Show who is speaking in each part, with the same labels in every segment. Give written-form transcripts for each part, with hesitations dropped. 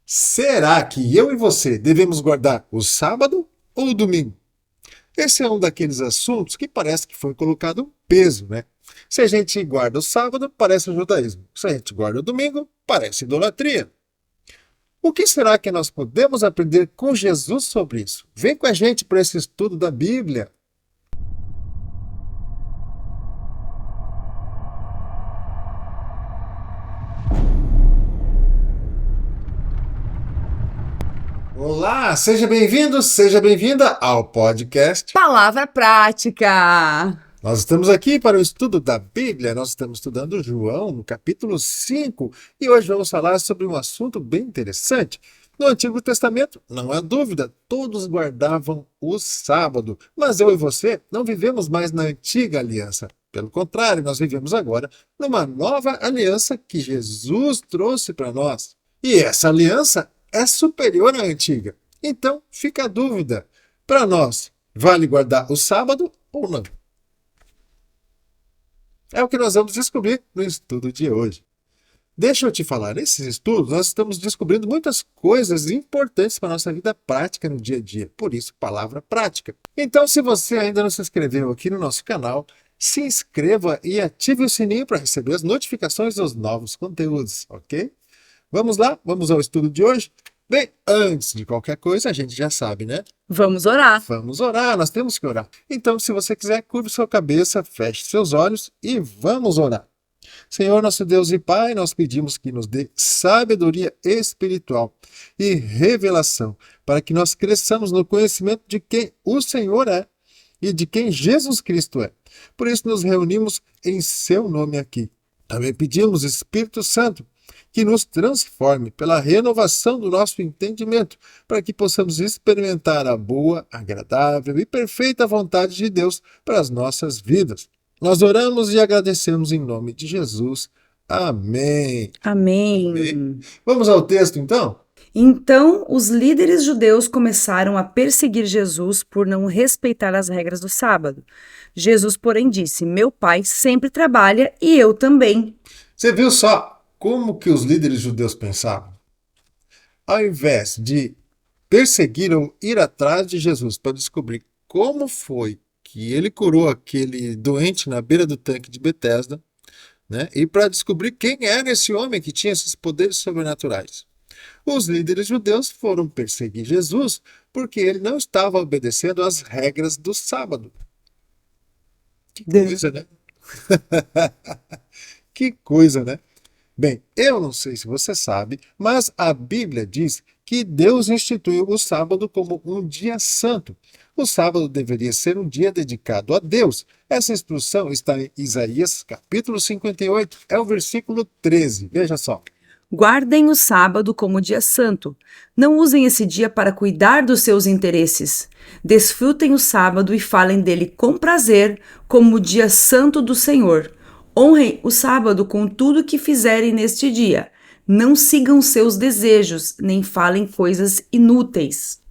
Speaker 1: Será que eu e você devemos guardar o sábado ou o domingo? Esse é um daqueles assuntos que parece que foi colocado um peso, né? Se a gente guarda o sábado, parece o judaísmo. Se a gente guarda o domingo, parece idolatria. O que será que nós podemos aprender com Jesus sobre isso? Vem com a gente para esse estudo da Bíblia. Olá, seja bem-vindo, seja bem-vinda ao podcast.
Speaker 2: Palavra prática.
Speaker 1: Nós estamos aqui para o estudo da Bíblia, nós estamos estudando João, no capítulo 5, e hoje vamos falar sobre um assunto bem interessante. No Antigo Testamento, não há dúvida, todos guardavam o sábado, mas eu e você não vivemos mais na antiga aliança. Pelo contrário, nós vivemos agora numa nova aliança que Jesus trouxe para nós. E essa aliança é superior à antiga. Então, fica a dúvida, para nós, vale guardar o sábado ou não? É o que nós vamos descobrir no estudo de hoje. Deixa eu te falar, nesses estudos nós estamos descobrindo muitas coisas importantes para a nossa vida prática no dia a dia. Por isso, palavra prática. Então, se você ainda não se inscreveu aqui no nosso canal, se inscreva e ative o sininho para receber as notificações dos novos conteúdos, ok? Vamos lá? Vamos ao estudo de hoje? Bem, antes de qualquer coisa, a gente já sabe, né?
Speaker 2: Vamos orar.
Speaker 1: Vamos orar, nós temos que orar. Então, se você quiser, curve sua cabeça, feche seus olhos e vamos orar. Senhor, nosso Deus e Pai, nós pedimos que nos dê sabedoria espiritual e revelação para que nós cresçamos no conhecimento de quem o Senhor é e de quem Jesus Cristo é. Por isso, nos reunimos em seu nome aqui. Também pedimos, Espírito Santo, que nos transforme pela renovação do nosso entendimento, para que possamos experimentar a boa, agradável e perfeita vontade de Deus para as nossas vidas. Nós oramos e agradecemos em nome de Jesus. Amém.
Speaker 2: Amém.
Speaker 1: Vamos ao texto, então?
Speaker 2: Então, os líderes judeus começaram a perseguir Jesus por não respeitar as regras do sábado. Jesus, porém, disse: Meu pai sempre trabalha e eu também.
Speaker 1: Você viu só como que os líderes judeus pensavam? Ao invés de perseguir ou ir atrás de Jesus para descobrir como foi que ele curou aquele doente na beira do tanque de Betesda, né? E para descobrir quem era esse homem que tinha esses poderes sobrenaturais. Os líderes judeus foram perseguir Jesus porque ele não estava obedecendo às regras do sábado. Que coisa, né? Que coisa, né? Bem, eu não sei se você sabe, mas a Bíblia diz que Deus instituiu o sábado como um dia santo. O sábado deveria ser um dia dedicado a Deus. Essa instrução está em Isaías, capítulo 58, é o versículo 13. Veja só.
Speaker 2: Guardem o sábado como dia santo. Não usem esse dia para cuidar dos seus interesses. Desfrutem o sábado e falem dele com prazer, como o dia santo do Senhor. Honrem o sábado com tudo que fizerem neste dia. Não sigam seus desejos, nem falem coisas inúteis.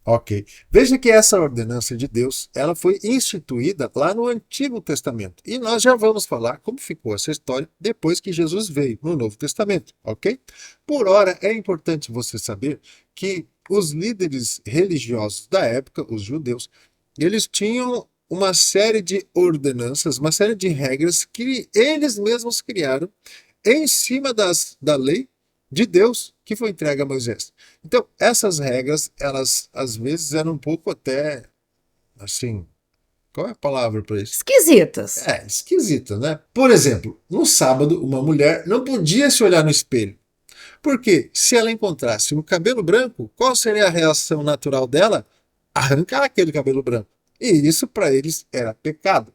Speaker 1: Ok. Veja que essa ordenança de Deus, ela foi instituída lá no Antigo Testamento. E nós já vamos falar como ficou essa história depois que Jesus veio no Novo Testamento, ok? Por ora, é importante você saber que os líderes religiosos da época, os judeus, eles tinham uma série de ordenanças, uma série de regras que eles mesmos criaram em cima da lei de Deus que foi entregue a Moisés. Então, essas regras, elas às vezes eram um pouco até, assim, qual é a palavra para isso?
Speaker 2: Esquisitas.
Speaker 1: Esquisita, né? Por exemplo, no sábado, uma mulher não podia se olhar no espelho. Porque se ela encontrasse um cabelo branco, qual seria a reação natural dela? Arrancar aquele cabelo branco. E isso para eles era pecado.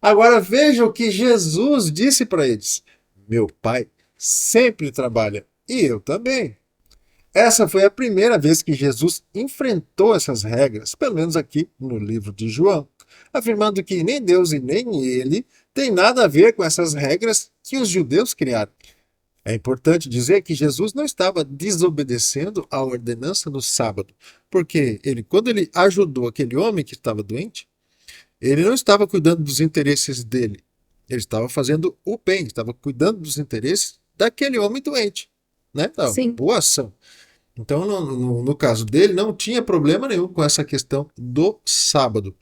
Speaker 1: Agora veja o que Jesus disse para eles: Meu pai sempre trabalha e eu também. Essa foi a primeira vez que Jesus enfrentou essas regras, pelo menos aqui no livro de João, afirmando que nem Deus e nem ele têm nada a ver com essas regras que os judeus criaram. É importante dizer que Jesus não estava desobedecendo a ordenança do sábado, porque quando ele ajudou aquele homem que estava doente, ele não estava cuidando dos interesses dele. Ele estava fazendo o bem, estava cuidando dos interesses daquele homem doente. né? Da
Speaker 2: Sim.
Speaker 1: boa ação. Então, no caso dele, não tinha problema nenhum com essa questão do sábado.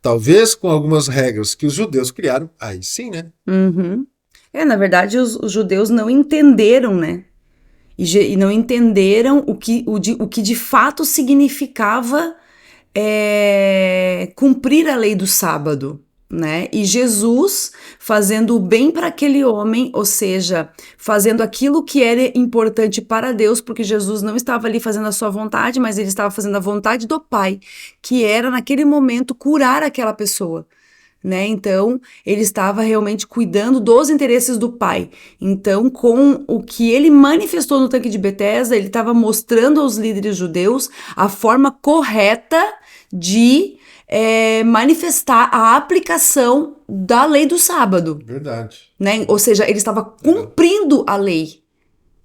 Speaker 1: Talvez com algumas regras que os judeus criaram, aí sim, né?
Speaker 2: Uhum. Na verdade, os judeus não entenderam, né? E não entenderam o que de fato significava cumprir a lei do sábado, né? E Jesus fazendo o bem para aquele homem, ou seja, fazendo aquilo que era importante para Deus, porque Jesus não estava ali fazendo a sua vontade, mas ele estava fazendo a vontade do Pai, que era naquele momento curar aquela pessoa. Né? Então, ele estava realmente cuidando dos interesses do pai. Então, com o que ele manifestou no tanque de Betesda, ele estava mostrando aos líderes judeus a forma correta de manifestar a aplicação da lei do sábado.
Speaker 1: Verdade.
Speaker 2: Né? Ou seja, ele estava cumprindo a lei.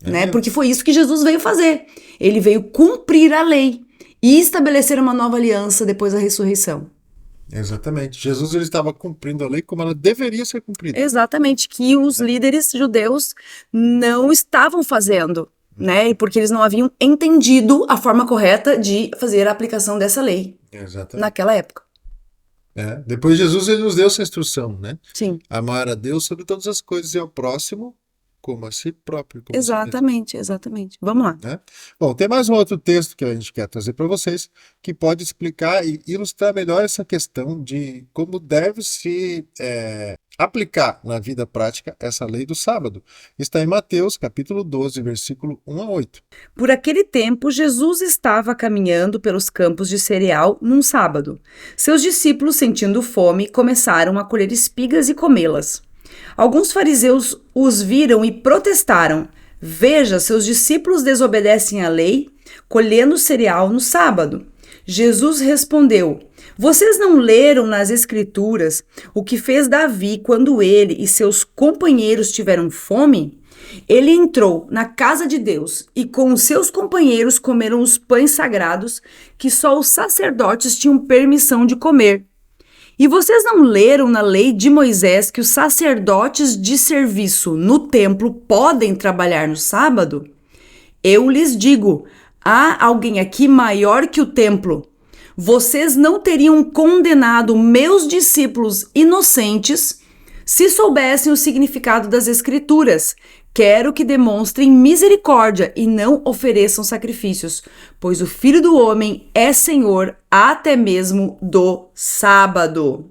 Speaker 2: Né? Porque foi isso que Jesus veio fazer. Ele veio cumprir a lei e estabelecer uma nova aliança depois da ressurreição.
Speaker 1: Exatamente. Jesus ele estava cumprindo a lei como ela deveria ser cumprida.
Speaker 2: Exatamente, que os líderes judeus não estavam fazendo, né? Porque eles não haviam entendido a forma correta de fazer a aplicação dessa lei.
Speaker 1: Exatamente.
Speaker 2: Naquela época.
Speaker 1: Depois Jesus ele nos deu essa instrução, né?
Speaker 2: Sim.
Speaker 1: Amar a Deus sobre todas as coisas e ao próximo como a si próprio. Como
Speaker 2: exatamente. Vamos lá.
Speaker 1: Né? Bom, tem mais um outro texto que a gente quer trazer para vocês que pode explicar e ilustrar melhor essa questão de como deve se aplicar na vida prática essa lei do sábado. Está em Mateus, capítulo 12, versículo 1 a 8.
Speaker 2: Por aquele tempo, Jesus estava caminhando pelos campos de cereal num sábado. Seus discípulos, sentindo fome, começaram a colher espigas e comê-las. Alguns fariseus os viram e protestaram: "Veja, seus discípulos desobedecem à lei, colhendo cereal no sábado." Jesus respondeu: "Vocês não leram nas Escrituras o que fez Davi quando ele e seus companheiros tiveram fome? Ele entrou na casa de Deus e com os seus companheiros comeram os pães sagrados que só os sacerdotes tinham permissão de comer. E vocês não leram na lei de Moisés que os sacerdotes de serviço no templo podem trabalhar no sábado? Eu lhes digo, há alguém aqui maior que o templo. Vocês não teriam condenado meus discípulos inocentes se soubessem o significado das Escrituras. Quero que demonstrem misericórdia e não ofereçam sacrifícios, pois o Filho do Homem é Senhor até mesmo do sábado."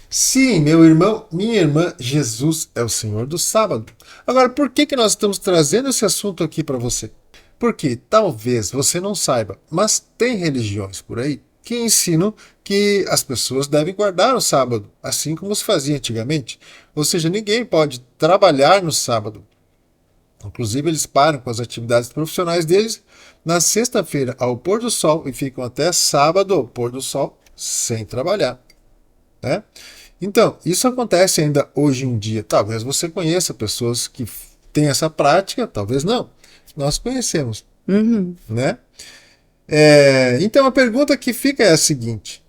Speaker 1: Sim, meu irmão, minha irmã, Jesus é o Senhor do sábado. Agora, por que nós estamos trazendo esse assunto aqui para você? Porque talvez você não saiba, mas tem religiões por aí que ensinam que as pessoas devem guardar o sábado, assim como se fazia antigamente. Ou seja, ninguém pode trabalhar no sábado. Inclusive, eles param com as atividades profissionais deles na sexta-feira ao pôr do sol e ficam até sábado ao pôr do sol sem trabalhar. Né? Então, isso acontece ainda hoje em dia. Talvez você conheça pessoas que têm essa prática, talvez não. Nós conhecemos. Né? Então, a pergunta que fica é a seguinte: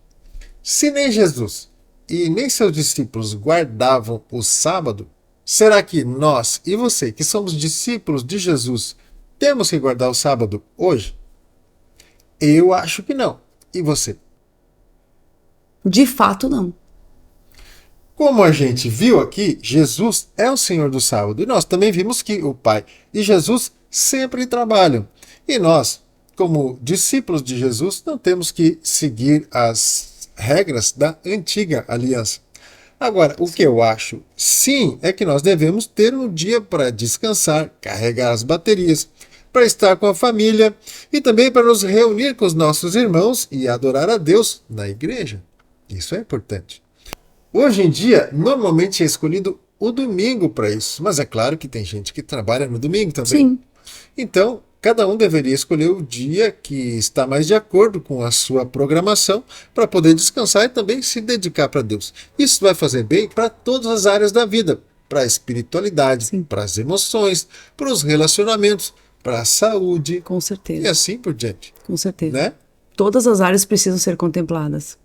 Speaker 1: se nem Jesus e nem seus discípulos guardavam o sábado, será que nós e você, que somos discípulos de Jesus, temos que guardar o sábado hoje? Eu acho que não. E você?
Speaker 2: De fato, não.
Speaker 1: Como a gente viu aqui, Jesus é o Senhor do sábado. E nós também vimos que o Pai e Jesus sempre trabalham. E nós, como discípulos de Jesus, não temos que seguir as regras da antiga aliança. Agora, o que eu acho, sim, é que nós devemos ter um dia para descansar, carregar as baterias, para estar com a família e também para nos reunir com os nossos irmãos e adorar a Deus na igreja. Isso é importante. Hoje em dia, normalmente é escolhido o domingo para isso, mas é claro que tem gente que trabalha no domingo também.
Speaker 2: Sim.
Speaker 1: Então, cada um deveria escolher o dia que está mais de acordo com a sua programação para poder descansar e também se dedicar para Deus. Isso vai fazer bem para todas as áreas da vida, para a espiritualidade, para as emoções, para os relacionamentos, para a saúde.
Speaker 2: Com certeza.
Speaker 1: E assim por diante.
Speaker 2: Com certeza.
Speaker 1: Né?
Speaker 2: Todas as áreas precisam ser contempladas.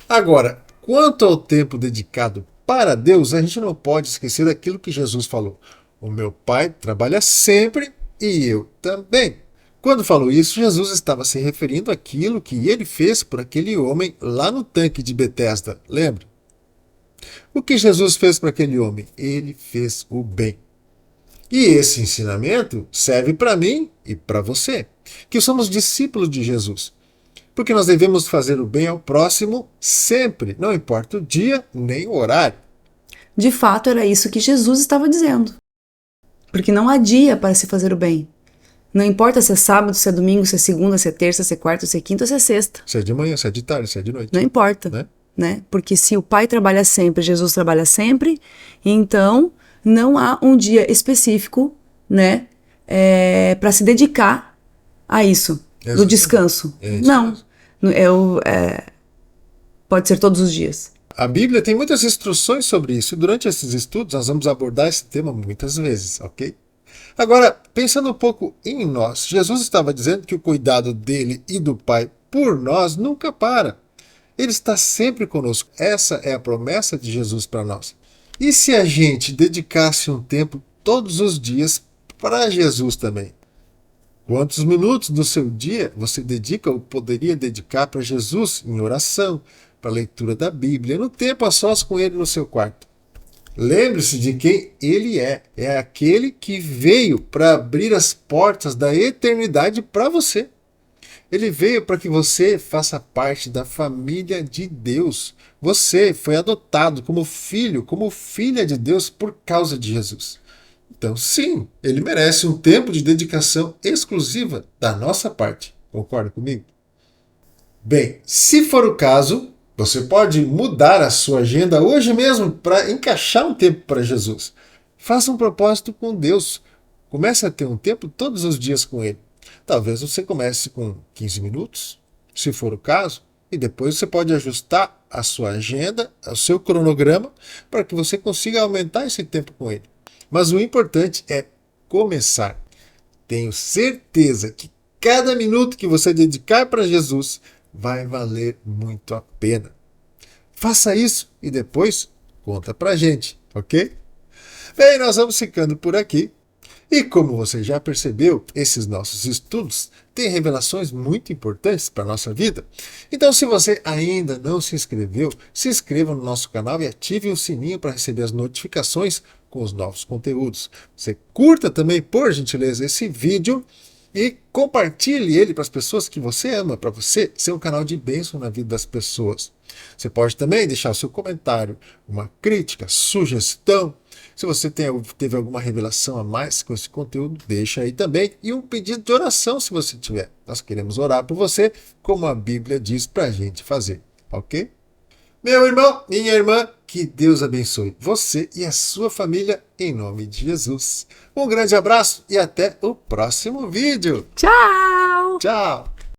Speaker 1: Agora, quanto ao tempo dedicado para Deus, a gente não pode esquecer daquilo que Jesus falou. O meu Pai trabalha sempre e eu também. Quando falou isso, Jesus estava se referindo àquilo que ele fez por aquele homem lá no tanque de Betesda, lembra? O que Jesus fez para aquele homem? Ele fez o bem. E esse ensinamento serve para mim e para você, que somos discípulos de Jesus. Porque nós devemos fazer o bem ao próximo sempre, não importa o dia nem o horário.
Speaker 2: De fato, era isso que Jesus estava dizendo. Porque não há dia para se fazer o bem. Não importa se é sábado, se é domingo, se é segunda, se é terça, se é quarta, se é quinta ou se é sexta.
Speaker 1: Se é de manhã, se é de tarde, se é de noite.
Speaker 2: Não importa. Né? Porque se o Pai trabalha sempre, Jesus trabalha sempre, então não há um dia específico, né, para se dedicar a isso, do descanso. Não. Pode ser todos os dias.
Speaker 1: A Bíblia tem muitas instruções sobre isso, e durante esses estudos nós vamos abordar esse tema muitas vezes, ok? Agora, pensando um pouco em nós, Jesus estava dizendo que o cuidado dele e do Pai por nós nunca para. Ele está sempre conosco. Essa é a promessa de Jesus para nós. E se a gente dedicasse um tempo todos os dias para Jesus também? Quantos minutos do seu dia você dedica ou poderia dedicar para Jesus em oração, para a leitura da Bíblia, no tempo a sós com Ele no seu quarto? Lembre-se de quem Ele é. É aquele que veio para abrir as portas da eternidade para você. Ele veio para que você faça parte da família de Deus. Você foi adotado como filho, como filha de Deus por causa de Jesus. Então, sim, ele merece um tempo de dedicação exclusiva da nossa parte. Concorda comigo? Bem, se for o caso, você pode mudar a sua agenda hoje mesmo para encaixar um tempo para Jesus. Faça um propósito com Deus. Comece a ter um tempo todos os dias com Ele. Talvez você comece com 15 minutos, se for o caso, e depois você pode ajustar a sua agenda, o seu cronograma, para que você consiga aumentar esse tempo com Ele. Mas o importante é começar. Tenho certeza que cada minuto que você dedicar para Jesus vai valer muito a pena. Faça isso e depois conta pra gente, ok? Bem, nós vamos ficando por aqui. E como você já percebeu, esses nossos estudos têm revelações muito importantes para a nossa vida. Então, se você ainda não se inscreveu, se inscreva no nosso canal e ative o sininho para receber as notificações com os novos conteúdos. Você curta também, por gentileza, esse vídeo e compartilhe ele para as pessoas que você ama, para você ser um canal de bênção na vida das pessoas. Você pode também deixar o seu comentário, uma crítica, sugestão. Se você teve alguma revelação a mais com esse conteúdo, deixa aí também. E um pedido de oração, se você tiver. Nós queremos orar por você, como a Bíblia diz para a gente fazer, ok? Meu irmão, minha irmã, que Deus abençoe você e a sua família, em nome de Jesus. Um grande abraço e até o próximo vídeo.
Speaker 2: Tchau!
Speaker 1: Tchau!